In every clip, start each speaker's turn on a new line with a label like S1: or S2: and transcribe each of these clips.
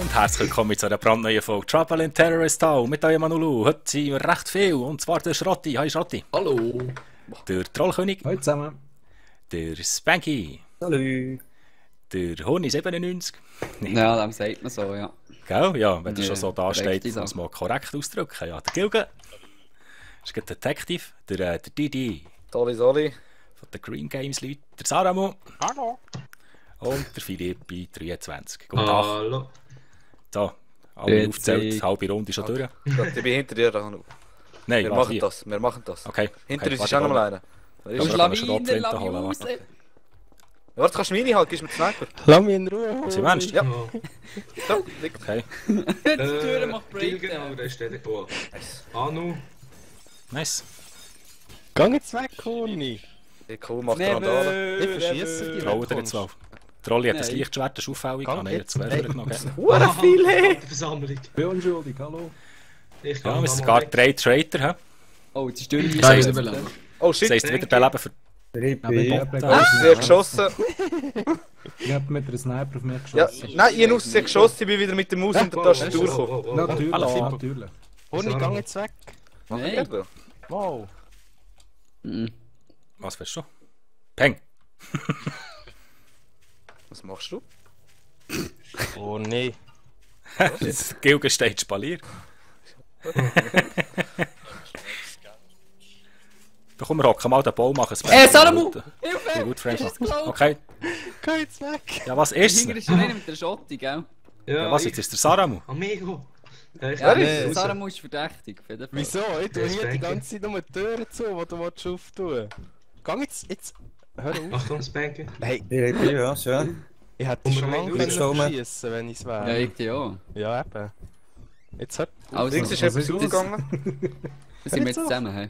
S1: und herzlich willkommen zu einer brandneuen Folge Trouble in Terrorist Town mit eurem Manulu. Heute sind wir recht viel, und zwar der Schrotti. Hi Schrotti.
S2: Hallo.
S1: Der Trollkönig.
S3: Hallo zusammen.
S1: Der Spanky.
S4: Hallo.
S1: Der Honi97.
S2: Ja, dann sagt man so, ja.
S1: Gell? Ja, wenn er schon so da
S2: korrekt
S1: steht,
S2: ist
S1: muss man korrekt ausdrücken. Ja, der Gilge. Das ist der Detective. Der Didi.
S4: Sorry.
S1: Von den Green Games Leute. Der Saramo.
S4: Hallo.
S1: Und der Philippi 23. Guten Tag.
S5: Hallo.
S1: So, alle aufgezählt, halbe Runde schon durch.
S4: Ich bin hinter dir, Hanu.
S1: Nein,
S4: Wir machen das.
S1: Okay.
S4: Hinter uns ist auch noch mal einer.
S1: Du musst
S2: Lawine, Lawine.
S4: Warte, kannst du meine halt, gibst mir den Sniper.
S3: Lass mich in Ruhe.
S1: Was meinst du?
S4: Ja.
S5: Oh.
S4: So, liegt.
S1: Okay,
S2: Die Tür macht
S5: Genau,
S2: Break.
S5: da ist der. Oh. Anu.
S1: nice.
S3: Geh jetzt weg, Conny.
S4: Cool, macht Randale.
S3: Ich verschieße die.
S1: Trollen jetzt auf. Trolli hat das
S2: Nein.
S1: Lichtschwert, das ist auffällig.
S3: Gang
S1: Kann er jetzt
S3: jetzt.
S1: zwei genommen.
S4: Hure viel, hey!
S5: Versammlung.
S3: Ich bin unschuldig, hallo.
S5: Ich
S1: Ja,
S5: kann
S1: wir sind sogar drei Traitor. He?
S2: Oh, jetzt ist die Tür
S1: Das heisst,
S2: wieder
S4: Oh
S1: das
S4: shit,
S1: heisst wieder beleben für...
S4: sie
S1: Ah.
S4: hat geschossen.
S3: Ich hab mit einer Sniper auf mich
S4: Ja,
S3: geschossen.
S4: nein, ihr Nuss, sie hat geschossen, ich bin wieder mit der Maus in der Tastatur gekommen.
S3: Natürlich,
S1: Hallo.
S3: natürlich.
S5: Conny,
S3: Conny, geh jetzt weg.
S2: Nein.
S3: Wow.
S1: Was willst du? Peng!
S4: Was machst du?
S3: Oh nee.
S1: Das Gilge steht spaliert. Da komm, wir hocken mal den Bau machen.
S2: Salamu!
S1: Ja,
S2: Hilfe!
S1: gut, Frank.
S2: Ist das
S1: Okay.
S3: Geh jetzt weg.
S1: Ja, was ist
S2: Hinter
S1: es?
S2: ist einer mit der Schotti, gell?
S1: Ja, was, jetzt ist der Saramu?
S5: Amigo. Ja,
S2: Ja,
S4: nee,
S2: der Saramu ist verdächtig. Auf jeden Fall.
S3: Wieso? Ich tue
S5: Das
S3: hier die
S5: denke ich.
S3: ganze Zeit nur die Türen zu, die du auftun willst. Geh jetzt. Hör auf.
S5: Achtung, Spanky.
S3: Hey,
S4: Ja, schön.
S3: ich hätte schon lange
S4: Willst du
S3: können
S4: oben?
S3: schiessen, wenn ich es
S2: Ja,
S3: wäre.
S2: ich dir auch.
S3: Ja, eben. Jetzt hört.
S2: Also,
S4: Links ist
S2: sind
S4: etwas aufgegangen.
S2: wir jetzt zusammen, hey?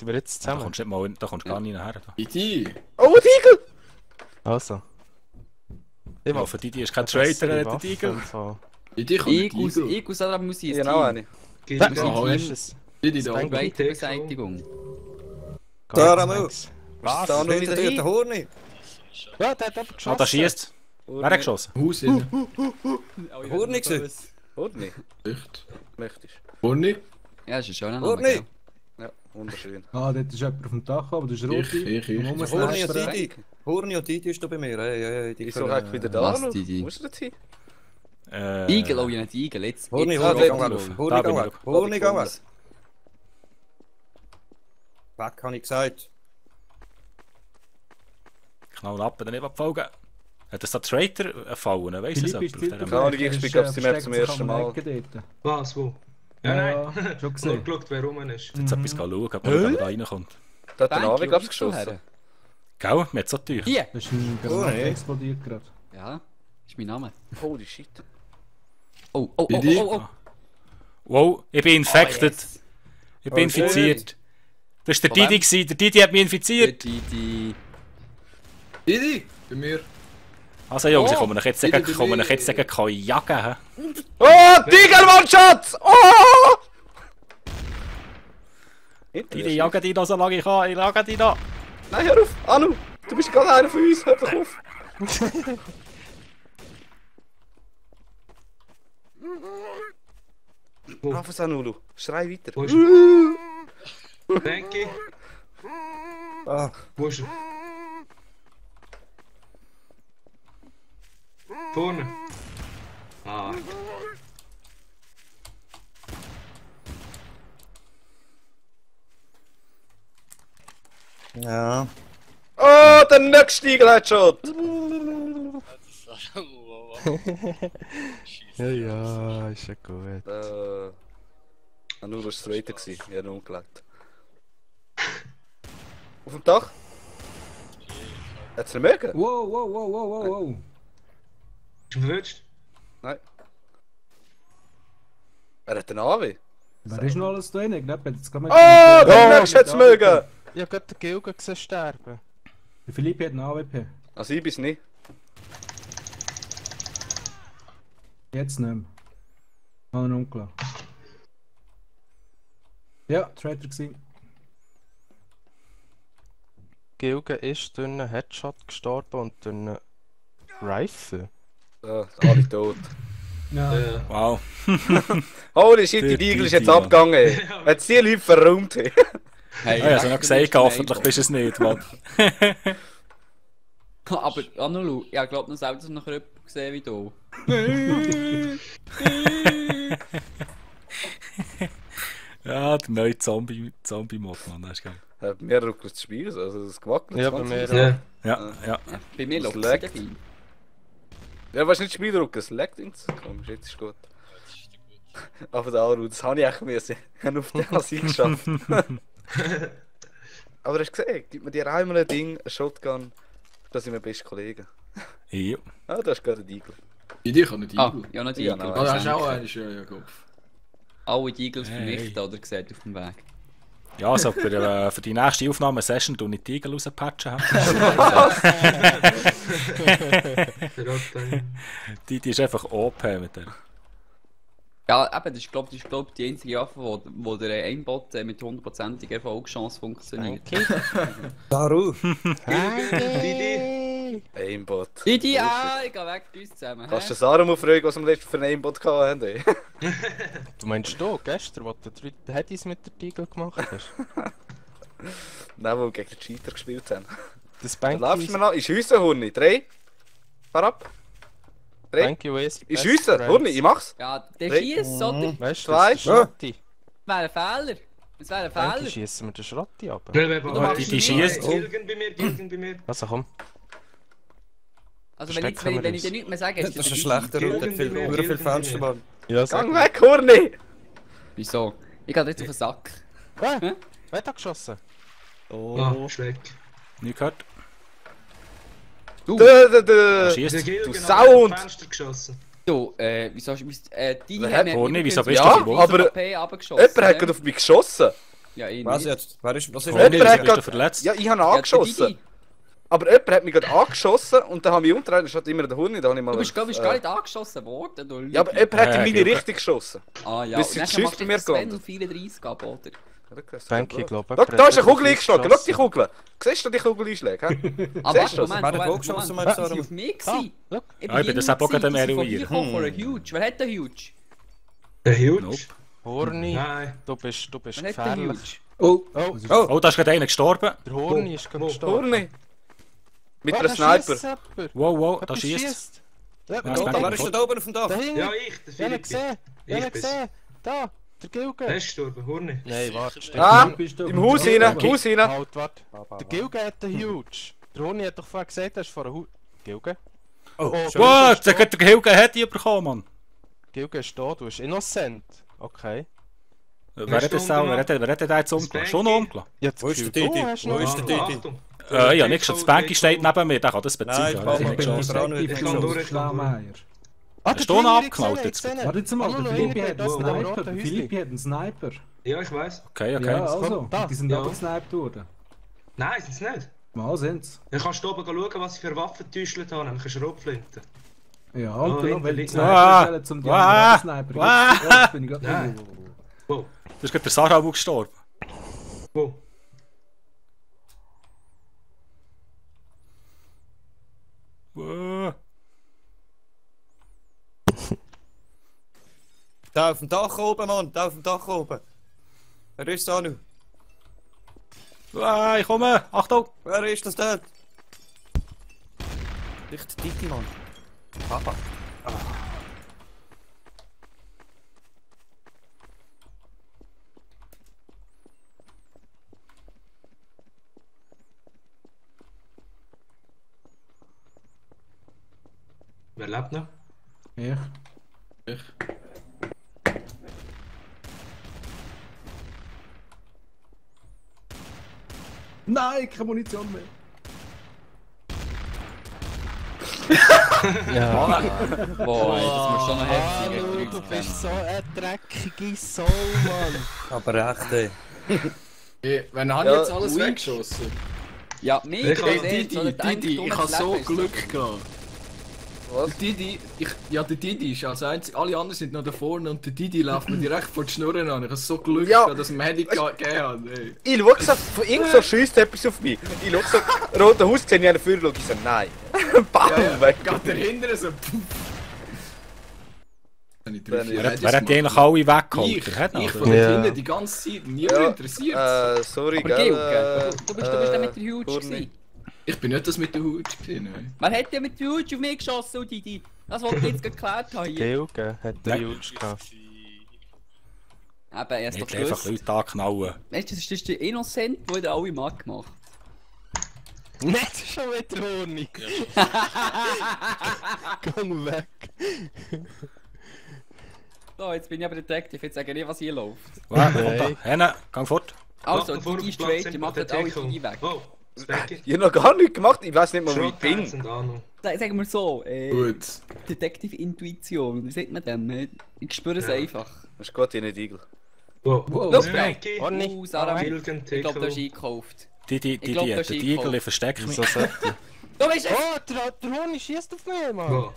S3: Wir jetzt
S1: Da
S3: zusammen.
S1: kommst du nicht mal, da kommst du gar nicht her. Da.
S4: Oh, ein Igel!
S3: Also. Ich
S1: Ja, für die ist kein Traitor, er hat den Igel.
S2: Ich und Saramu muss jetzt
S4: Genau eine.
S2: Weiterbeseitigung.
S4: Saramu.
S3: Was?
S4: Da noch wieder der Horni.
S3: Ja, der hat aber
S1: Ah,
S3: geschossen.
S1: da schießt. Wer hat geschossen?
S2: Oh,
S4: Horni gesehen. Horni.
S5: Echt?
S4: Möchtest
S5: Conny?
S2: Ja, das ist ein schöner Name,
S4: Horni.
S2: gell?
S4: Ja, wunderschön.
S3: Ah, dort ist jemand auf dem Dach, aber das ist rot.
S5: Ich.
S4: Horni und Didi. Horni und Didi ist da bei mir. Hey, wieso hat wieder da?
S2: Was, Didi?
S4: Wo ist er hin?
S2: Igel, oh ja, nicht Igel, jetzt.
S4: Horni,
S2: jetzt-
S4: Horni,
S1: Da
S4: Horni,
S1: bin ich.
S4: Horni, Horni, geh weg. Weg, habe ich gesagt.
S1: Knall ab, dann nicht folgen. Hat das da Traitor gefallen? Weißt du das?
S3: Philipp ist
S1: jemand auf
S4: Keine Ahnung,
S3: dort.
S4: ich spiele, glaub, sie merkt zum ersten Mal.
S5: Was, wo?
S3: Ja,
S5: Ja, nein.
S3: schon
S5: Ich
S3: gesehen.
S5: habe geschaut, wer rum ist.
S1: Jetzt etwas schauen, ob er da reinkommt.
S4: Da hat der
S2: Bank,
S4: Navi, glaub ich,
S2: wo bist du
S4: geschossen.
S2: her?
S1: Gell? Mir hat so teuer.
S2: Hier!
S3: Das ist ein
S4: Oh,
S3: Granate
S4: nee.
S3: explodiert gerade.
S2: Ja, ist mein Name.
S4: Holy shit.
S2: Oh, oh, oh,
S5: Didi?
S2: oh, oh.
S1: Wow, ich bin infected.
S2: yes.
S1: Ich bin
S4: Okay.
S1: infiziert. Das war der
S2: Von wem?
S1: Didi gewesen. Der Didi hat mich infiziert.
S2: Die...
S5: Didi! Bei mir.
S1: Also Jungs, ich
S2: Oh,
S1: komme euch jetzt
S5: Didi,
S1: sagen, kann jagen. Hä?
S4: Oh, Tiger One-Shot! Oh!
S1: Didi, jagen die noch so lange ich kann. Ich jage die noch.
S4: Nein, hör auf! Anu! Du bist gerade einer von uns, hör doch auf!
S5: Wo?
S4: Raffas Anulu, schrei weiter.
S5: Wo ist er? Spanky?
S4: Ah,
S5: Wo ist er? Vorne. Ah.
S4: ja. Oh, der nächste Igel-Headshot!
S3: Ja, ist ja gut.
S4: Anulu war straighter, ich habe ihn umgelegt. Auf dem Dach? Hat's ihn mögen?
S3: Wow.
S5: Ist er verwünscht?
S4: Nein. Er hat einen AW.
S3: Wer ist noch alles drin? Ich glaube, jetzt kann man...
S4: Oh, der nächste hat's mögen!
S3: Ich habe gerade den Gilgen gesehen sterben. Der Philipp hat einen AWP.
S4: Also ich bin's nicht.
S3: Jetzt nicht mehr. Habe ihn umgelassen. Ja, Traitor gewesen.
S6: Gilgen ist durch einen Headshot gestorben und durch einen Rifle.
S4: So, alle tot.
S5: Ja.
S1: Wow.
S4: Holy shit,
S1: Der
S4: die Igel ist
S1: Didi,
S4: jetzt
S1: Mann.
S4: abgegangen, ey. Wenn die Leute verräumt haben.
S2: Hey,
S1: Ja, ich habe noch gesagt, hoffentlich bist du es nicht, Mann.
S2: Aber, Anulu, ich glaube noch selber noch jemanden gesehen wie du.
S1: Ja, der neue Zombie-Mod, Mann, das ist geil.
S4: Hat mir ruckelt das Spiel, also das gewackelt.
S6: Ja, bei mir auch.
S5: Ja.
S1: Ja, ja.
S2: Ja, bei mir
S4: Das
S2: läuft es
S4: leckt.
S2: dabei.
S4: Ja, was nicht Spiel rucken, es leckt ins. Komm, jetzt ist gut. Aber der Aru, das habe ich echt müssen. Ich habe auf den Sieg geschafft. Aber hast du gesehen, gib mir dir einmal ein Ding, ein Shotgun, da sind wir beste Kollegen.
S1: Ja.
S4: Ah, da ist gerade ein Igel.
S7: Die kann nicht
S2: Ah,
S7: Igel.
S2: ja, noch die
S4: Ja,
S2: Igel.
S4: nein.
S7: Ah, da hast du auch einen, ja, Kopf.
S2: Alle die Igels
S1: Hey.
S2: vernichten oder gesehen auf dem Weg.
S1: Ja, also für die nächste Aufnahmesession tue ich die Igel rauspatchen. Die ist einfach OP mit der.
S2: Ja, eben, das ist glaube ich die einzige Waffe, wo der Aimbot mit 100%iger Erfolgschance funktioniert.
S4: Daru!
S5: Didi.
S4: Aimbot.
S2: Didi, ich geh weg, tschüss zusammen.
S4: Kannst du Sarum fragen, was wir letztes für einen Aimbot hatten? ey?
S6: Du meinst du, gestern, wo du die Headies mit der Tiegel gemacht hast?
S4: Nein, wo wir gegen den Cheater gespielt haben.
S6: Das
S4: Dann
S6: Banky
S4: läufst du mir noch. Ist Hüsse, Hurni. 3. Fahr ab. 3.
S6: Banky Waste.
S4: Ist Hüsse, Hurni, ich mach's.
S2: Ja, der
S4: Drei.
S2: schießt, oder?
S6: Weißt du,
S4: Zwei.
S6: das ist der Schrotti.
S2: Das wäre ein Fehler. Das wäre ein
S6: Banky
S2: Fehler.
S6: schiessen wir den Schrotti ab.
S1: Die schießt.
S5: Gilgen bei mir.
S6: Also komm.
S2: Also
S6: Das
S2: wenn ich
S6: stecken wir
S2: dir
S6: raus.
S2: nichts mehr sage,
S3: Das ist ein schlechter Route, hat viel Fenster, Mann.
S6: Ja,
S4: Gang weg, Hurni!
S2: Wieso? Ich gehe jetzt auf den Sack.
S6: Wer hat geschossen?
S5: Ah, Schreck.
S1: Nie gehört.
S4: Der
S1: Schießt.
S5: Der Gilgen
S4: Du
S5: hat
S4: Sound!
S5: aus dem Fenster geschossen.
S2: Du, wieso hast du... Die
S4: Wer
S2: haben
S4: hat-
S1: Horni, wieso bist
S4: Ja,
S1: du so
S4: aber-
S2: AP runtergeschossen.
S4: Jemand hat gerade auf mich geschossen.
S2: Ja, ich
S3: Was
S2: nicht.
S3: jetzt? Wer ist, was ist
S1: Horni,
S4: Jemand hat
S1: bist du
S4: grad-
S1: verletzt?
S4: Ja, ich habe ihn
S2: Ja, der
S4: angeschossen.
S2: Didi.
S4: Aber jemand hat mich gerade angeschossen und dann habe ich umgedreht, das steht immer der Hurni, da habe ich mal...
S2: Du bist gar nicht angeschossen worden, du
S4: Ja, aber jemand hat in meine
S1: okay.
S4: Richtung geschossen.
S2: Ah ja,
S4: Bis sie
S2: und
S4: die
S2: dann
S4: Schüsse
S2: machst
S4: bei
S2: du
S4: mir
S2: jetzt Sven
S4: gelandet.
S2: 34 ab, oder?
S6: Banky, glaube
S4: Schau, da ist eine Kugel eingeschlagen, schau die Kugel. Siehst du die Kugel einschläge?
S2: Aber
S4: Siehst du das?
S2: Moment,
S3: Wer hat
S2: Moment,
S3: geschossen,
S2: Moment.
S3: meinst du,
S2: Sie
S3: Aram?
S2: auf mich
S6: Ah,
S2: gewesen.
S6: look.
S1: Ja, ich bin das auch gerade am Eruieren.
S2: Von einer Huge. Wer hat den Huge?
S5: Der Huge?
S1: Nope.
S6: Horni,
S5: Nein.
S6: du bist
S2: Wer hat den
S6: gefährlich.
S2: Huge?
S3: Oh,
S6: Oh,
S1: Oh, da ist gerade einer gestorben.
S6: der Horni ist gerade
S5: Wo?
S6: gestorben.
S4: Hurni. Mit
S6: Ah,
S4: einem
S6: da
S4: Sniper.
S6: schiesst jemand.
S1: Wow, wow, da
S6: Jemand
S1: schießt.
S6: schiesst. Ja,
S1: Ja,
S6: da
S1: das
S3: wer ist da oben auf dem Dach?
S6: hinten.
S5: Ja, ich, der
S6: Ja,
S5: Philipp.
S6: gesehen.
S5: Ich
S6: Ja,
S5: bin's.
S6: gesehen. Da, der
S5: Der
S6: Gilge.
S5: ist gestorben, Horni.
S6: Nein, warte.
S4: Ah, im Haus rein, Haus rein.
S6: Halt, warte. Der Gilge hat den Huge. Der Horni hat doch vorher gesagt, er ist vor einem Huge. Gilge?
S3: Oh,
S1: Wow, der Hilge hat die bekommen, Mann.
S6: Gilge ist da, du bist innocent. Okay.
S1: Wer hat das auch? Wer hat den jetzt umgelassen? Schon noch umgelassen?
S6: Jetzt
S3: Wo ist der Didi? Wo ist der Didi?
S5: Achtung.
S1: Ja, nicht schon. Das Banky steht neben mir, der kann das beziehen.
S3: Nein,
S1: Ja,
S3: Papa,
S1: das ist nicht
S3: ich bin
S1: geschossen.
S3: auch nicht
S5: Ich kann durch,
S8: Schlaumeier.
S6: Ah,
S1: Hast du ihn abgeknallt jetzt?
S8: Warte jetzt mal, der Philippi hat einen Sniper. Der Philippi hat einen Sniper.
S5: Ja, ich weiß.
S1: Okay,
S8: Ja,
S1: okay.
S8: also,
S6: da.
S8: die sind
S5: Ja.
S8: aber gesniped worden.
S5: Nein, sind es nicht.
S8: Mal sind's.
S5: Dann kannst du oben schauen, was ich für Waffen getäuscht habe, nämlich eine Schrotflinte.
S8: Ja,
S5: Oh,
S8: und dann, weil die
S5: hinter-
S8: Sniper stellen zum die anderen Sniper.
S1: Wow.
S8: Jetzt bin ich
S5: Nein.
S8: gerade...
S5: Wo?
S1: Da ist gerade der Sarah gestorben.
S5: Wo?
S1: Wow.
S3: Da auf dem Dach oben, Mann, da auf dem Dach oben. Wer ist da noch?
S1: Wow, ich komme! Achtung!
S3: Wer ist das dort? Nicht Didi, Mann. Papa.
S5: Wer lebt noch?
S8: Ich.
S7: Ich.
S8: Nein, keine Munition mehr.
S6: Ja.
S2: Boah, ey, das muss schon noch heftig
S6: Hallo,
S2: sein.
S6: du bist so eine dreckige Sau, Mann.
S3: Aber echt, ey.
S7: Wenn habe
S4: Ja,
S7: ich jetzt alles
S2: ui.
S7: weggeschossen?
S2: Ja, mega
S5: Ich hab
S7: Didi, ich habe so Glück gehabt.
S4: Was?
S7: Der Didi, der Didi ist als einzig, alle anderen sind noch da vorne und der Didi läuft mir direkt vor die Schnurren an. Ich habe so Glück
S4: Ja.
S7: gehabt, dass mir Handy gegeben hat. Ey.
S4: Ich schau so, von irgend so schießt etwas auf mich. Ich schau so, rote Haus sehe ich einen Feuer, schau ich so, nein. Bam, weg.
S7: Geht dahinter so, puff. Wenn ich 3, 4
S1: Wer hat die eigentlich alle weggeholt?
S7: Ich,
S1: Der hat noch,
S7: ich
S1: oder?
S7: von
S6: Ja.
S7: hinten die ganze Zeit. Niemand interessiert.
S4: Sorry,
S2: Aber
S4: gell?
S2: Gil, du bist der mit der Huge
S4: Hurni.
S2: gewesen.
S7: Ich bin nicht das mit der Hut gesehen. Nein.
S2: Wer hat denn mit der Huge auf mich geschossen, Didi? Das wollte ich jetzt geklärt haben hier.
S6: Gilge hat den Huge gehabt.
S2: Eben, erst doch
S1: Nicht einfach
S2: gewusst.
S1: Leute anknallen.
S2: Weißt du, das ist der Innocent, der wieder alle mag gemacht.
S6: Nicht schon wieder Honig! Gang weg!
S2: So, jetzt bin ich aber Detective, jetzt sage ich, was hier läuft.
S1: Warte, Henne, gang fort.
S2: Also,
S5: Nach vorne
S2: Didi
S5: Platz
S2: straight,
S5: sind
S2: ihr macht
S5: der
S2: jetzt alle
S5: Tackle.
S2: Didi weg.
S5: Oh, Specky.
S4: Ich hab noch gar nichts gemacht, ich weiß nicht mal, wo ich
S5: Schrottpants
S4: bin.
S5: sind auch noch.
S2: Sagen wir so,
S7: Gut.
S2: Detective-Intuition, wie sagt man dem? Ich spüre es
S5: Ja.
S2: einfach.
S4: Das ist gut, ich nicht Igel.
S5: Wow.
S2: Los,
S5: Specky.
S6: Orni.
S2: Sarah,
S5: Gilgen,
S2: ich glaube, du hast
S5: Tackle.
S2: eingekauft.
S1: Die
S2: Ich glaub,
S1: hat
S2: das
S1: den
S2: ist
S1: Igel
S2: eingekauft.
S1: versteckt mich.
S6: So sollte.
S2: Du bist es!
S6: Oh, der Honig schießt auf mich, Mann!
S5: Wo?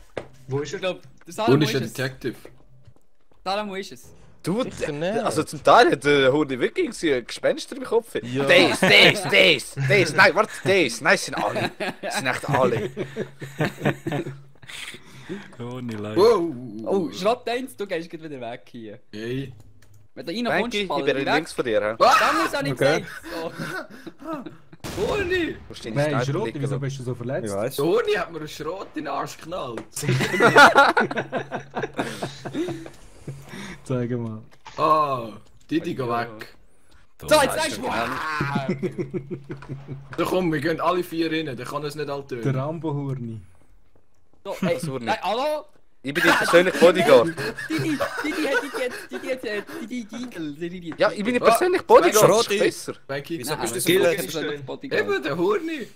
S5: Wo ist
S2: Ich
S5: er?
S2: glaube, der Salamo
S7: Und
S2: ist
S7: ist ein
S2: es.
S7: Detective.
S2: Salamo ist es.
S4: Du,
S6: Sicher nicht.
S4: also zum Teil hat der Hund wirklich ein Gespenster im Kopf.
S6: Ja.
S4: Das, nein, warte, das, nein, es sind alle. Es sind echt alle.
S1: Oh, nicht leid.
S7: Wow!
S2: Oh, Schrott 1, du gehst gleich wieder weg hier.
S7: Hey.
S2: Wenn du reinkommst,
S4: Danke, ich
S2: fallen
S4: bin
S2: die weg.
S4: links von dir. Hä?
S2: Dann muss auch nicht
S8: Okay.
S2: gesagt.
S7: Honi!
S4: Du musst deine
S8: Nein,
S4: Sniper
S8: Schrotti,
S4: liegen
S8: wieso
S4: lassen.
S8: bist du so verletzt?
S9: Ich weiß.
S7: Der Honi hat mir einen Schrot in den Arsch geknallt.
S8: Zeig mal.
S7: Ah, Didi, geh weg.
S2: So, jetzt sagst du.
S7: Da komm, wir gehen alle 4 rein, der kann es nicht all
S8: Der
S7: töten.
S8: Rambo-Hurni.
S2: So, hey,
S4: Das wurde
S2: nein,
S4: nicht.
S2: hallo?
S4: Ich bin dein persönlicher Bodyguard.
S2: Didi Igel.
S4: Ja, ich bin dein persönlicher Bodyguard, das ist
S9: Schrotti.
S4: besser.
S7: Becky,
S9: Wieso bist du so
S5: Gilgen
S9: verletzt?
S5: ist da.
S7: eben der Honi.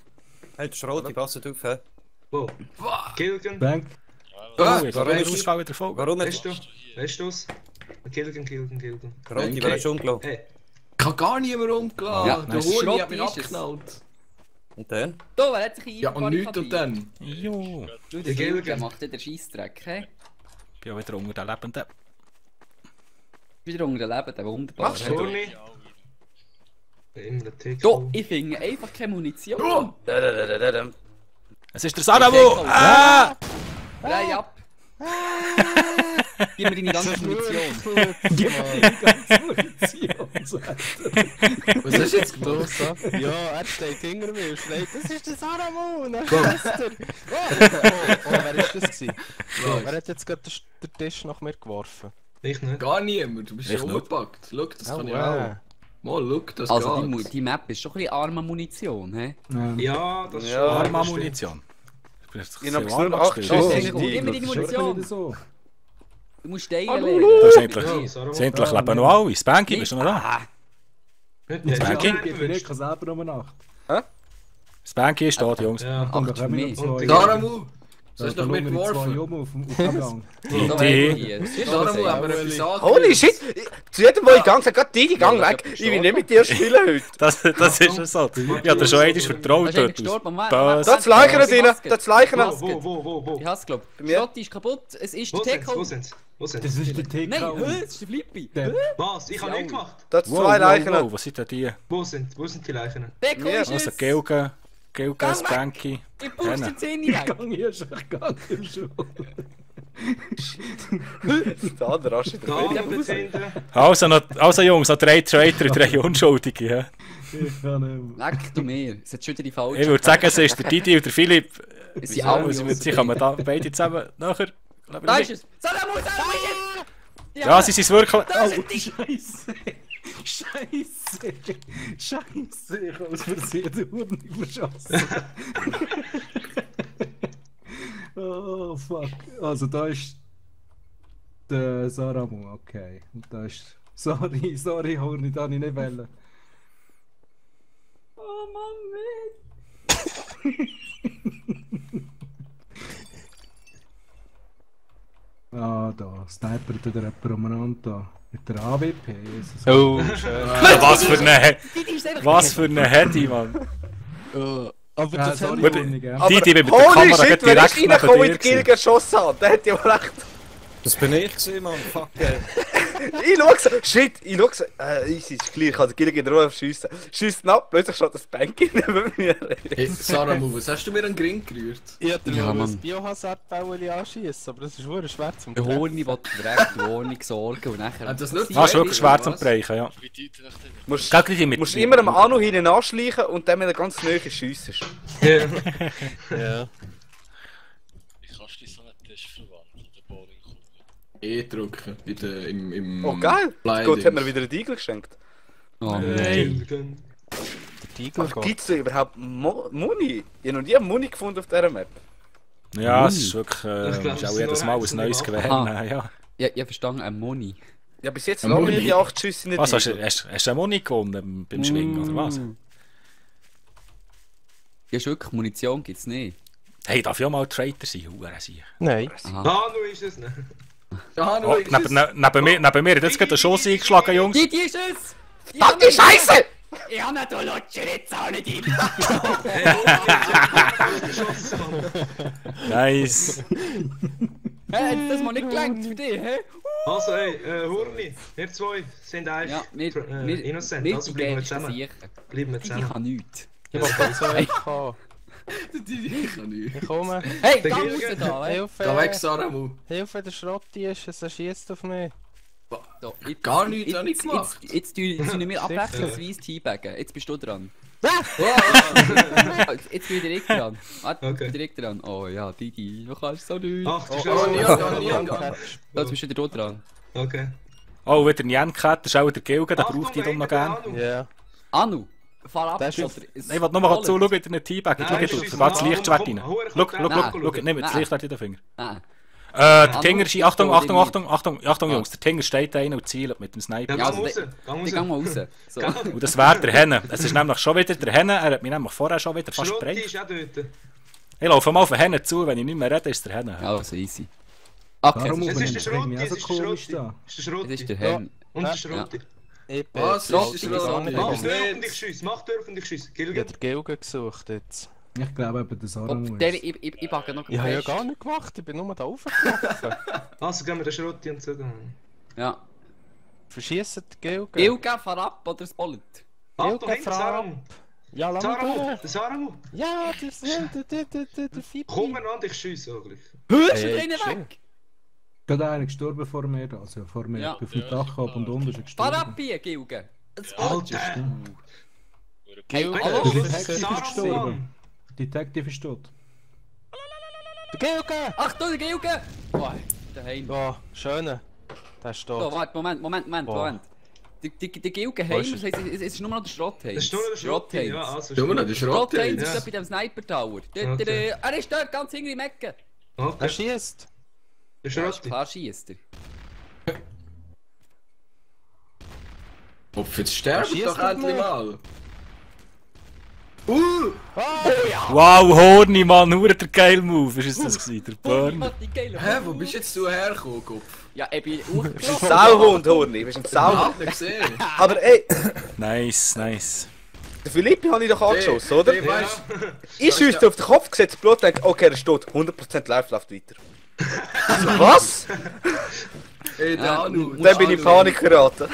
S9: Hey, Schrotti, pass auf, hä?
S5: Wo? Gilgen.
S8: Bank.
S1: Oh, jetzt
S9: warum
S1: habe
S9: ist-
S1: ich Ausschau wieder voll.
S9: Warum
S5: Weißt
S9: nicht?
S5: du? Weißt du's? Gilgen.
S9: Schrotti, wer hast du umgelaufen?
S5: Hey,
S7: Ich kann gar niemand umgelassen.
S2: Ja,
S7: der
S2: nein,
S7: Honi
S2: Schrott
S7: hat mich
S2: ist es.
S7: abgeknallt.
S9: Und dann?
S2: Da, wer hat sich hier
S7: Ja, und nichts und dann.
S1: Jo,
S2: Du,
S5: Der
S2: der
S5: Gilgen.
S2: Gilgen macht den Scheissdreck, hä?
S1: ich bin auch wieder unter den Lebenden.
S2: Wieder unter den Lebenden, wunderbar.
S4: Machst du?
S5: Orni. Immer der Tackle.
S2: Da, ich finde einfach keine Munition.
S1: Es ist der Saramo! Ah!
S2: Drei ab. Gib mir deine ganze Munition.
S7: Was hast du jetzt gemacht?
S6: Ja, er steht hinter mir und schreit, das ist der Saramo! Und dann schießt er. Oh, wer ist das gewesen? Wer hat jetzt gerade den Tisch nach mir geworfen?
S5: Ich nicht.
S7: Gar niemand, du bist
S1: Ich
S7: schon
S1: nicht.
S7: umgepackt. Schau, das kann ich
S6: Oh,
S7: auch. Mal, schau, das
S2: Also,
S7: geht.
S2: die Map ist schon ein bisschen arme Munition, hä?
S5: Ja, das ist
S4: Ja,
S5: schon.
S1: Arma
S5: das stimmt.
S1: Munition. Ich bin jetzt
S4: Ich hab
S1: sehr
S4: nur
S1: arm
S4: 8
S1: gespielt.
S4: Schuss.
S2: Gib mir deine
S8: Schon
S2: Munition.
S8: wieder so.
S2: Du musst Steine
S1: Das
S2: legen.
S1: ist endlich,
S5: Ja, Saramo.
S1: das endlich leben noch alle. Spanky, bist du noch da?
S5: Nicht
S1: Spanky?
S8: Ich bin nicht selber um Nacht.
S1: Spanky ist da, die Jungs.
S5: Ja.
S8: Und
S2: Ach,
S8: dann kommen
S2: für
S8: noch
S5: mich.
S8: zwei.
S7: Daramu! Was hast
S8: Da
S7: du noch
S8: lungern die zwei
S7: mitgeworfen?
S8: um auf dem Gang.
S7: Daramu haben wir etwas angelegt.
S4: Holy shit! Zu jedem, wo ich gang, sagt gerade die gang weg. Ich will nicht mit dir spielen heute.
S1: Das ist es so. Ich habe dir schon einmal vertraut.
S2: Er ist
S1: dort.
S2: gestorben, Moment.
S1: Das-
S4: Da zu leichen drin, da zu leichen.
S5: Wo?
S2: Ich hasse glaub.
S4: Bei mir?
S2: Schrotti ist kaputt. Es ist der
S5: Wo
S2: Tackle.
S5: sind's?
S8: Das ist der
S2: Nein,
S8: TK.
S2: es ist der Flippy.
S5: Was? Ich habe nicht gemacht.
S4: Da zu
S1: Wow,
S4: zwei Leichen.
S1: wow, was sind denn die?
S5: Wo sind die Leichen?
S2: Tackle
S4: Ja,
S2: ist
S1: Also
S2: es.
S1: Gilge,
S2: Gang weg.
S1: Spanky.
S2: Ich push die Zähne weg.
S8: Gang hier ist echt Gang schon.
S4: Der andere Asche
S5: Da,
S4: drin.
S5: dort hinten.
S1: Also Jungs, noch 3 Traitor und 3 Unschuldige. Ja.
S8: Ich kann nicht mehr.
S2: Leck du mir. Es hat schon wieder die falsche.
S1: Ich würde sagen, es ist der Didi und der Philipp.
S2: Es sind alle
S1: Sie kommen da beide zusammen nachher.
S2: Da ist es. Salamo ist es.
S1: Ja, sie sind es wirklich.
S2: Da ist die.
S8: Scheiße! Scheiße! Ich habe aus Versehen den Hund verschossen. Oh fuck. Also da ist der Saramo, okay. Und da ist. Sorry, Horni, da ich nicht wollen.
S2: Oh Mann,
S8: Ah, da. Sniper oder jemand umeinander da. Mit der AWP, Jesus.
S6: Oh, schön.
S1: Was für eine.
S2: Didi ist einfach.
S1: Was für eine Hedy, Mann.
S6: Aber das
S8: sorry,
S6: haben
S8: Horni, gell?
S1: Didi mit der
S4: Holy
S1: Kamera
S4: shit,
S1: geht
S4: wenn ich
S1: direkt
S4: reinkomme, wie der
S1: neben
S4: Kill
S1: dir.
S4: geschossen hat, der hätte ja wohl echt...
S9: Das bin ich gewesen, Mann. Fuck, ey.
S4: Ich schau so, shit, easy, ist gleich, ich kann den Gilligan in Ruhe schiessen. Schießt ihn ab, plötzlich steht das Bank neben mir.
S7: Hey, Saramu, was hast du mir an den Ring gerührt?
S6: Ich hätte
S2: Ja,
S6: ja,
S2: Mann.
S6: ein Biohazard-Bäuerchen anschießen, aber das ist verdammt schwer zum
S2: Der
S6: Brechen.
S2: Horni will direkt die Wohnung sorgen und nachher...
S7: Hat das nicht
S1: Ah, ist wirklich schwer zum Brechen, ja.
S10: Wie deutlich denn?
S4: Musst
S1: Gell, gleich mit...
S4: musst immer am Anu hinten anschleichen und dann, wenn er ganz nahe ist, schiessen.
S6: Ja.
S10: Wie kannst du so einen Test verwandeln, der Bowlingkugel?
S7: E-drücken im
S4: Oh geil, Gott hat mir wieder einen Igel geschenkt.
S2: Oh,
S1: Nein.
S6: Der Tiger
S4: Aber gibt's da überhaupt Muni? Ich habe noch nie Muni gefunden auf dieser Map.
S1: Ja, es ist wirklich...
S5: Ich glaub,
S1: ist
S5: es
S1: auch
S5: sind
S1: jedes
S5: nur
S1: Mal ein
S5: einzelne
S1: neues
S5: Waffen.
S1: Gewehr.
S2: Ah.
S1: nehmen, Ja.
S2: Ja, ich verstanden, ein Moni.
S4: Ja, bis jetzt
S7: Ein
S4: lange
S7: Muni.
S4: nicht die 8 Schüsse in den
S1: Was, hast
S4: Igel.
S1: du eine Muni gewonnen beim Schwingen, oder was?
S2: Ja, ist wirklich, Munition gibt's nicht.
S1: Hey, darf ich auch mal Traitor sein? Huren sein.
S6: Nein.
S2: Aha.
S5: Ah, nur ist es nicht.
S7: Ja,
S1: Oh, neben mir hat jetzt gerade ein Schuss eingeschlagen, Jungs.
S2: Die ist es!
S4: Verdammte Scheiße!
S2: Ich hab nicht Lutscher, jetzt auch nicht hin!
S5: Geschossen, Mann.
S1: Nice.
S2: Hä, hat das mal nicht gelangt für dich, hä?
S5: Also, ey, Hurni, wir zwei sind eigentlich
S2: Ja, nicht,
S5: innocent,
S2: nicht
S5: also
S2: die
S5: bleiben wir
S2: geilsten
S5: zusammen.
S2: Siechen.
S5: Bleiben wir
S2: Die
S5: zusammen.
S2: kann nichts.
S6: Ich will so haben.
S7: Die kann ich.
S6: Ich komme.
S2: Hey,
S5: Der
S2: geh
S5: Gilligan.
S2: raus da, hä?
S6: Hilfe!
S7: Geh weg, Saramu.
S6: Hilfe, der Schrotti ist es, er schießt auf mich.
S2: Da, jetzt-
S7: Gar nichts
S2: jetzt-
S7: hab ich gemacht.
S2: Jetzt tun wir abwechslungsweise teabaggen. Jetzt bist du dran. Jetzt bin ich direkt dran. Warte,
S5: Okay.
S2: ich bin direkt dran. Oh ja, Didi, du kannst so nicht.
S5: Ach, du
S7: Oh,
S5: Scheiße.
S7: nie.
S2: Jetzt bist du wieder dran.
S5: Okay.
S1: Oh, wieder ein Jencat, das ist auch der Gilgen, der braucht die dann noch gerne.
S6: Ja.
S2: Anu, fahr ab.
S6: Das ist-
S2: oder ist-
S1: Ich will nur mal zuschauen in den Teabag.
S5: Nein,
S1: Schau,
S5: das
S1: jetzt
S5: ist-
S1: warte das
S5: Komm,
S1: Lichtschwert
S5: komm,
S1: rein.
S5: komm,
S1: Schau,
S5: komm,
S1: schau, nimm das
S2: Nein.
S1: Lichtschwert in den Finger.
S2: Nein.
S1: Der Kinger ist... Achtung, Jungs, der Kinger steht einer und zielt mit dem Sniper.
S5: Ja,
S2: also,
S5: gang raus,
S2: Ich geh mal raus. So.
S1: Und das wäre der Henne. Es ist nämlich schon wieder der Henne, er hat mich nämlich vorher schon wieder fast
S5: Schrotti
S1: gebrannt.
S5: ist auch dort.
S1: Ich laufe mal auf den Henne zu, wenn ich nicht mehr rede, ist der Henne.
S2: Also easy. Okay,
S8: Warum
S5: Es
S8: bin
S5: ist der
S8: ich
S5: Schrotti,
S8: irgendwie
S5: es
S8: auch
S5: ist
S8: so
S5: der
S8: komisch
S5: Schrotti.
S8: da?
S5: Es ist der
S2: das ist
S5: Schrotti.
S2: der Hen.
S5: Und der Schrotti.
S6: Ich bin
S7: Was?
S6: Schrotti
S7: Das ist
S6: gegangen.
S7: Schrotti.
S5: Mach
S7: Nicht.
S5: dürfen dich schiessen, mach dürfen dich schiessen.
S6: Ich habe
S5: Gilligan.
S6: den Gilgen gesucht jetzt.
S8: Ich glaube eben, der Saramu
S2: Der,
S8: ist.
S2: ich packe noch
S6: Ich habe ja
S2: fest.
S6: gar nicht gemacht, ich bin nur da raufgelaufen.
S5: Also gehen wir den Schrotti und so.
S2: Ja.
S6: Verschießen den Gilgen.
S2: Gilgen, fahr ab oder das Bullet.
S5: Achtung,
S6: Gilgen,
S5: hinter
S6: Frau.
S5: Saramu.
S6: Ja, lass mich
S5: Saramu,
S6: durch.
S5: der Saramu.
S6: Ja, das ist der Fipi.
S5: Komm mal an, ich schiesse eigentlich.
S2: Hörst du
S6: Hey,
S2: drinnen
S6: chill.
S2: weg?
S8: Gerade einer gestorben vor mir, also vor mir.
S2: Ja.
S8: Ich bin auf dem Dach ab und unten ist er
S2: Fahr
S8: gestorben.
S2: ab hier, Gilgen. Das
S5: Alter!
S6: Gilgen,
S5: Hallo,
S6: das
S5: das
S6: ist
S5: ist
S6: der
S5: Saramu,
S6: Fipi.
S5: Mann.
S8: Detective ist tot.
S6: Der Gilgen!
S2: Achtung, der Gilgen! Oh, daheim.
S6: Oh, schöne. Der ist
S2: So,
S6: tot.
S2: warte, Moment. Der Gilgen
S6: Wo
S2: heim,
S6: ist
S2: das heisst, es ist nur noch der Schrottheim.
S5: Das ist nur der Schrotti. Ja, also
S7: Schau mal, der
S2: Schrottheim
S7: Schrott.
S2: ist
S5: Ja.
S2: da bei dem Sniper Tower.
S5: Okay.
S2: Er ist dort ganz hinten im Ecken.
S6: Er
S5: Okay,
S6: schießt.
S5: der
S2: Ja, ist
S5: Schrotti.
S2: klar schießt er.
S7: Kopf, jetzt sterben
S6: Schießt
S7: doch
S6: doch
S7: endlich
S6: mal.
S7: mal.
S1: Wow, Horni, Mann, hure der geile Move. Ist es das gewesen, der Burn?
S7: Hä, wo bist jetzt du hergekommen, Kopf?
S2: Ja, ich bin hochgelaufen.
S4: Sauhund, Horni, bist ein
S7: Ich
S4: Sauhund.
S7: hab nicht gesehen.
S4: Aber ey,
S1: Nice.
S4: den Philippi habe ich doch angeschossen, oder?
S7: Hey, weißt
S4: Ich schieße auf den Kopf, gesetzt Blut, denke, okay, er steht 100% live, läuft weiter. Also, was?
S7: Ey, der Anu.
S4: Dann bin ich in Panik geraten.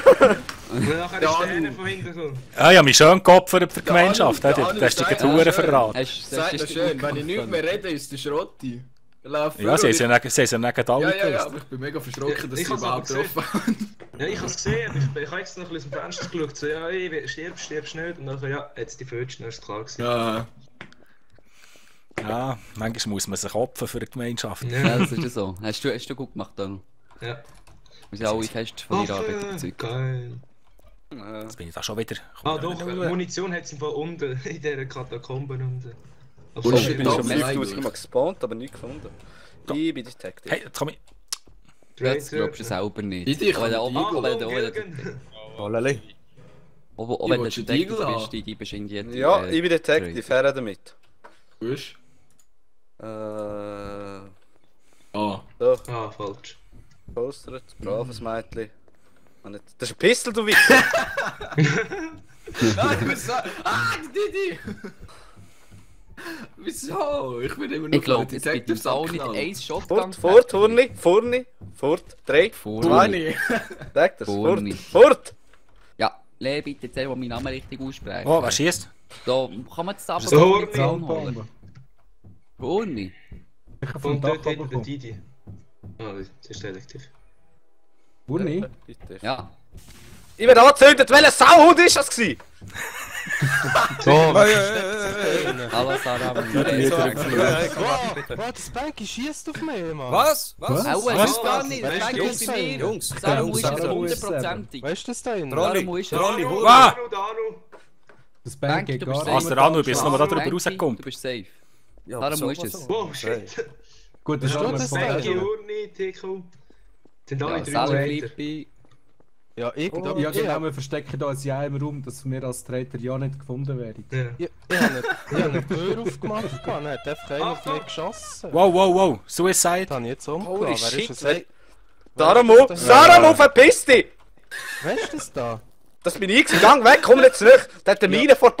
S5: Und nachher ist der eine von hinten gekommen.
S1: Ah, ich habe mich schön geopfert für die
S7: Der Anu-
S1: Gemeinschaft.
S7: der
S1: Du
S7: Anu
S1: hast die
S7: sagt-
S1: Touren
S7: Ja,
S1: verraten.
S7: Sag das schön, wenn ich nicht mehr rede, ist der Schrotti.
S1: Ja, sie haben ja neben alle
S7: Ja,
S1: gewusst.
S7: aber ich bin mega verschrocken, dass
S5: Ich
S7: sie
S5: hab's
S7: überhaupt
S5: aber
S7: drauf waren.
S5: Ja, ich habe es gesehen. Ich habe extra noch ein bisschen aus dem Fenster geschaut. So, ja, ey, stirbst nicht. Und dann, ja, jetzt die Fötchen, das ist klar gewesen.
S7: Ja,
S1: Ja, manchmal muss man sich opfern für die Gemeinschaft.
S2: Ja, das ist ja so. Hast du gut gemacht, Danu.
S5: Ja.
S2: Wir sind alle fest von deiner Arbeit
S5: Waffe,
S2: überzeugt.
S5: geil.
S1: Jetzt bin ich da schon wieder.
S5: Ah doch, Munition hat es im Fall unten in dieser Katakomben unten. Aber
S7: Und
S5: so
S7: ich bin
S5: viel-
S7: schon mehr-
S4: 5000 Mal gespawnt, aber nichts gefunden. Ich bin Detective.
S1: Hey, jetzt komm ich.
S2: Jetzt glaubst du selber nicht.
S7: Didi, ich
S2: Auch wenn du-
S7: kann
S2: auch wenn du-
S5: Achtung, Gilgen!
S9: Oh, Lali.
S2: auch wenn du
S7: willst einen
S2: Detective
S7: Deagle
S2: bist,
S7: haben.
S2: Didi, bist du irgendwie...
S4: Ja, ich bin Detective, her damit.
S7: Gut.
S4: So,
S7: Ah.
S5: Ah, falsch.
S4: postert, braves Mädchen. Ah, nicht- Das ist ein Pistol, du Wichser!
S7: Ah, du bist so... Ah, Didi! Wieso? Ich bin immer noch
S2: Ich glaube,
S7: von den
S2: es gibt
S7: Detectives
S2: auch nicht
S7: abgeknallt.
S2: ein Shotgun.
S4: Fort, Hurni, fort, 3, 2, sag das,
S2: Hurni.
S4: fort!
S2: Ja, Lee, bitte erzähl, wo meinen Namen richtig aussprechen.
S1: Oh, wer schießt?
S2: Da kann man das aber
S5: So,
S2: so
S5: Hurni.
S2: holen. Hurni?
S8: Ich habe vom
S5: Und
S8: Dach
S5: dort hinten der
S8: runtergekommen.
S5: Didi. Ah, das ist Detektiv.
S8: Urni?
S2: Ja.
S4: Ich werde angezündet, welcher Sauhund ist das gewesen?
S2: Hallo Sarah.
S6: Wow, das Banky schießt auf mich, Mann.
S9: Was?
S2: Auch es ist gar nicht, das Bank
S6: Jungs,
S2: ist bei mir.
S9: Jungs,
S2: Sarah ist es
S8: Jungs,
S2: hundertprozentig.
S6: Weißt du das da innen?
S2: Sarah ist es.
S9: Rolli,
S1: Ah!
S5: Danu!
S8: Das
S2: Bank,
S8: Bank geht
S2: du
S8: gar
S2: bist
S8: nicht.
S1: Was der Anu, bist du nochmal da drüber
S2: Banky,
S1: rausgekommen?
S2: Du bist safe.
S9: Ja,
S2: Sarah
S9: so
S2: ist
S9: was
S2: es.
S9: so.
S5: Wow, shit!
S8: Gut, das ist
S6: Versteht
S8: auch
S6: das
S8: ein
S5: Banky,
S6: denn?
S5: Urni, TQ. Sind alle
S2: Ja,
S5: drei
S2: Sarah,
S5: weiter.
S2: Flippi.
S6: Ja, irgendwo.
S8: Ja, genau, wir verstecken da ein Ja im Raum, dass wir als Traitor ja nicht gefunden werden.
S5: Ja.
S6: Ich habe eine Tür aufgemacht, dann hat einfach einer auf mich geschossen.
S1: Wow, wow, wow. Suicide.
S6: Das habe ich jetzt
S4: Holy
S6: umgelassen. Wer
S4: shit,
S6: ist das?
S4: Saramo, verpiss dich!
S6: Weißt du das da?
S4: Das bin ich, gang weg, komm nicht zurück! Der hat den Mine vor...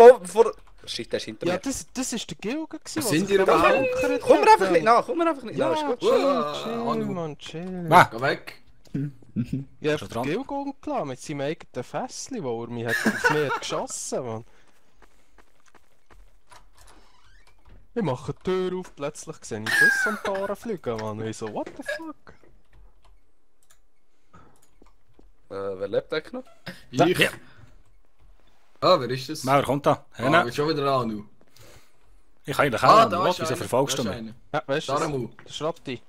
S4: Shit, der ist hinter
S6: Ja,
S4: mir.
S6: das ist der Gilge gewesen,
S7: Was sind
S6: sich
S7: ihr
S6: da
S7: überhaupt?
S6: gebunkert
S4: Komm mir
S6: hat,
S4: einfach nicht nach, komm mir einfach nicht nach, ist
S6: Ja,
S4: gut.
S6: chill,
S7: Anu.
S6: Mann, chill.
S1: Ah.
S7: Geh weg.
S6: Ich habe
S1: Schon
S6: den
S1: dran.
S6: Gilge umgelassen mit seinem eigenen Fässchen, wo er mich hat auf mich hat geschossen, Mann. Ich mache die Tür auf, plötzlich sehe ich Schüsse am Tore fliegen, Mann. Und ich so, what the fuck?
S4: Wer lebt eigentlich noch?
S7: Ich. Ah, wer ist das?
S1: Mauer, kommt da.
S7: Ah,
S1: Henne.
S7: bist schon wieder Anu.
S1: Ich kann eigentlich
S7: Ah,
S1: auch.
S7: da ist
S1: Wieso
S7: einer.
S1: verfolgst du
S7: Da ist
S1: mich?
S7: einer.
S6: Ja, weißt du,
S7: Saramu.
S6: der Schrotti.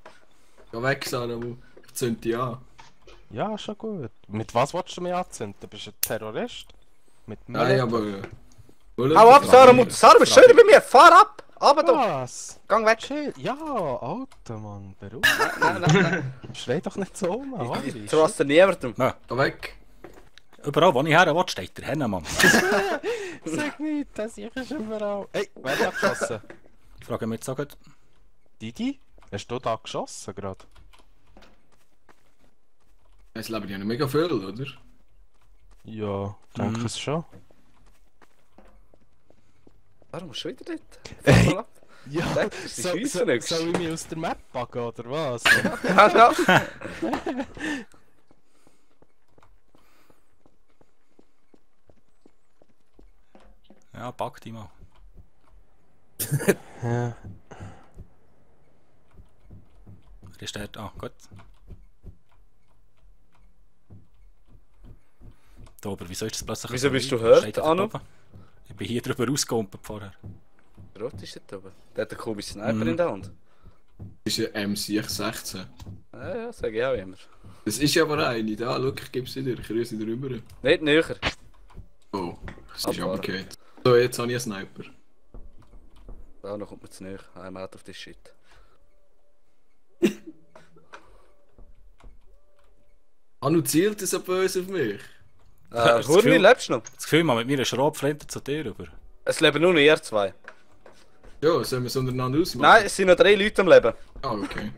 S7: Geh weg, Saramu. Ich zünd dich an.
S6: Ja, schon gut. Mit was willst du mich anzünden? Bist du ein Terrorist? Mit
S7: Nein, aber...
S4: Hau ab, Saramo! Saramo, schön bei mir, fahr ab! Aber da!
S6: Was?
S4: Gang weg!
S6: Chill. Ja, Alter, Mann, beruhig.
S4: Nein.
S6: Schrei doch nicht so, Mann.
S4: Ich traste niemandem.
S7: Geh weg.
S1: Überall, wo ich her will, steht der Henne, Mann.
S6: Sag nicht, das ist überall. Ey, wer hat geschossen?
S1: Ich frage mich jetzt auch gut.
S6: Didi? Hast du da geschossen gerade?
S7: Es leben ja noch mega viel, oder?
S6: Ja, denke es schon.
S4: Warum schon wieder dort? Fahr mal ab.
S6: Ja,
S4: Sag, das ist die Scheisse nicht.
S6: soll ich mich aus der Map packen, oder was?
S4: Ja, ja.
S1: Ja, pack die mal.
S6: Ja.
S1: Wer ist der? Ah, gut. Da oben, wieso ist das plötzlich...
S4: Wieso bist du
S1: Steht
S4: hört,
S1: dort
S4: Anu?
S1: oben? Ich bin hier drüber rausgekommen vorher.
S4: Rot ist dort oben. Der hat einen komischen Sniper in der Hand.
S7: Das ist ein M16.
S4: Ja, ja, sag ich auch immer.
S7: Das ist aber eine. Da, schau, ich gebe sie dir. Ich rühre sie dir rüber.
S4: Nicht näher.
S7: Oh, es ist
S4: Aber-
S7: aber geht. So, jetzt habe ich einen Sniper.
S4: Da noch kommt man zu näher. I'm out of this shit.
S7: Anu zielt so böse auf mich.
S1: Das
S4: Hurni,
S1: Gefühl-
S4: lebst du noch?
S1: Das Gefühl, man mit mir Schrotflinte zu dir rüber.
S4: Es leben nur noch ihr zwei.
S7: Ja, sollen wir es untereinander ausmachen?
S4: Nein, es sind noch 3 Leute am Leben.
S7: Ah, okay.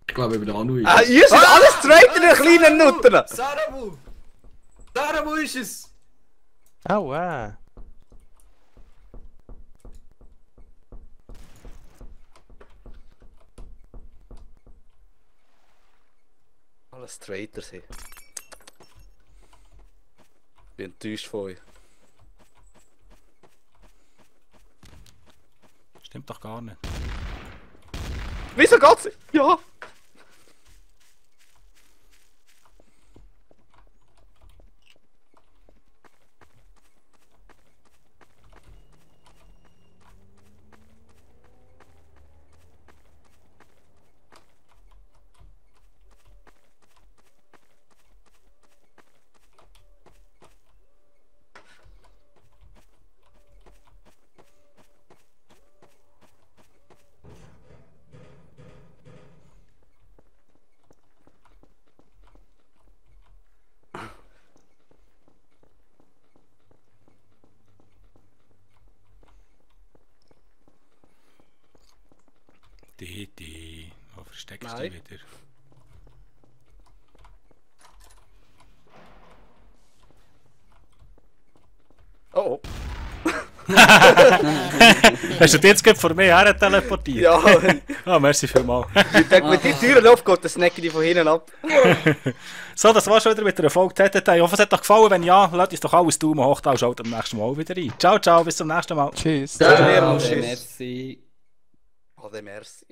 S7: Ich glaube, eben der Anu ist
S4: Ah,
S7: es.
S4: ihr seid alles Traitor, ihr kleinen Nutten!
S7: Saramu! Saramu ist es!
S6: Au,
S4: Alles Traitor sind. Ich bin enttäuscht von euch.
S1: Stimmt doch gar nicht.
S4: Wieso geht's? Ja!
S1: Die. Wo versteckst du
S4: Nein.
S1: dich wieder?
S4: Oh, oh.
S1: Hast du dich jetzt gerade vor mir her teleportiert?
S4: Ja.
S1: Ah, merci vielmals.
S4: Wenn die Türen läuft, geht der Snacky die von hinten ab.
S1: So, das war's schon wieder mit der Folge TTT. Ich hoffe, es hat euch gefallen. Wenn ja, lasst uns doch alles Daumen hoch da und schaut am nächsten Mal wieder rein. Ciao, ciao, bis zum nächsten Mal.
S6: Tschüss.
S4: Ciao.
S2: Merci.
S4: Ade, merci.